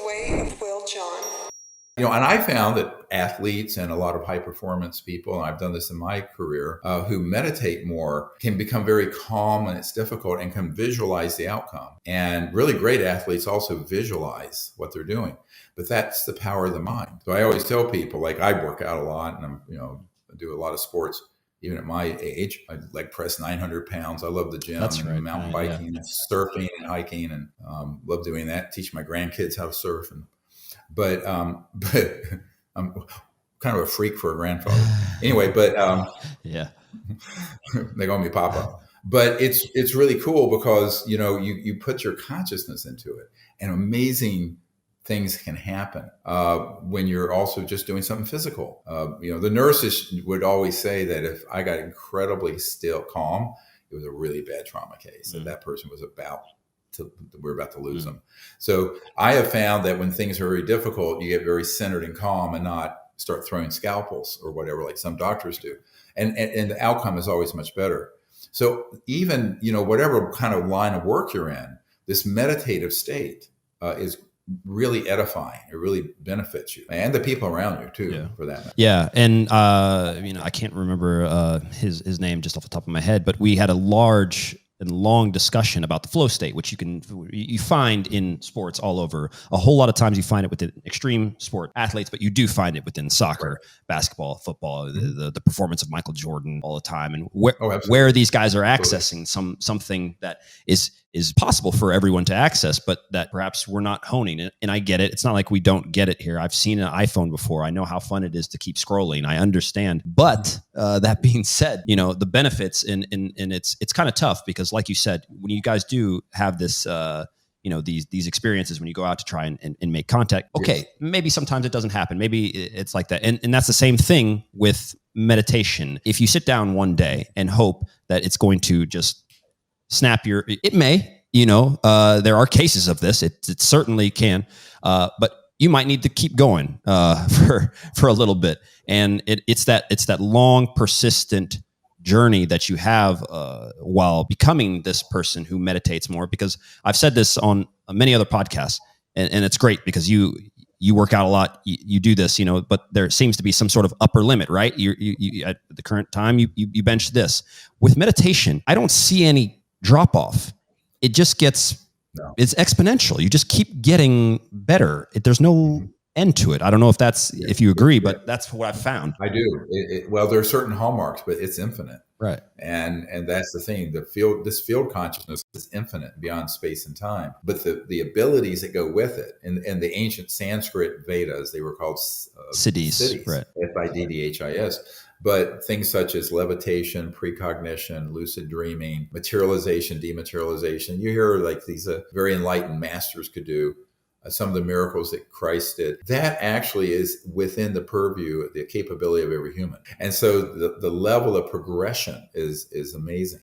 way of Will John. And I found that athletes and a lot of high performance people, and I've done this in my career, who meditate more can become very calm when it's difficult and can visualize the outcome. And really great athletes also visualize what they're doing. But that's the power of the mind. So I always tell people, like, I work out a lot and I do a lot of sports. Even at my age, I like press 900 pounds. I love the gym. That's right. Mountain biking, surfing, and hiking, and love doing that. Teach my grandkids how to surf. But I'm kind of a freak for a grandfather. Anyway, but yeah, they call me Papa. But it's really cool because you put your consciousness into it, and amazing things can happen when you're also just doing something physical. The nurses would always say that if I got incredibly still calm, it was a really bad trauma case. Mm-hmm. That person was we're about to lose them. So I have found that when things are very difficult, you get very centered and calm and not start throwing scalpels or whatever, like some doctors do. And the outcome is always much better. So even, whatever kind of line of work you're in, this meditative state is really edifying. It really benefits you and the people around you too, for that matter. Yeah. And, I can't remember his name just off the top of my head, but we had a large and long discussion about the flow state, which you find in sports all over. A whole lot of times you find it within extreme sport athletes, but you do find it within soccer, basketball, football, the performance of Michael Jordan all the time, and where these guys are accessing something that is possible for everyone to access, but that perhaps we're not honing it. And I get it. It's not like we don't get it here. I've seen an iPhone before. I know how fun it is to keep scrolling. I understand. But that being said, the benefits and it's kind of tough because, like you said, when you guys do have this, these experiences when you go out to try and make contact, okay, maybe sometimes it doesn't happen. Maybe it's like that. And that's the same thing with meditation. If you sit down one day and hope that it's going to just snap it may, there are cases of this. It certainly can, but you might need to keep going for a little bit. And it's that long, persistent journey that you have while becoming this person who meditates more. Because I've said this on many other podcasts, and it's great because you work out a lot, you do this, but there seems to be some sort of upper limit, right? You at the current time, you bench this. With meditation, I don't see any drop off. It just it's exponential. You just keep getting better. There's no end to it. I don't know if you agree, but that's what I've found. I do. Well, there are certain hallmarks, but it's infinite. Right. And that's the thing. This field consciousness is infinite beyond space and time, but the abilities that go with it, and the ancient Sanskrit Vedas, they were called siddhis, right? Siddhis. But things such as levitation, precognition, lucid dreaming, materialization, dematerialization, you hear like these very enlightened masters could do. Some of the miracles that Christ did, that actually is within the purview, the capability of every human. And so the level of progression is amazing.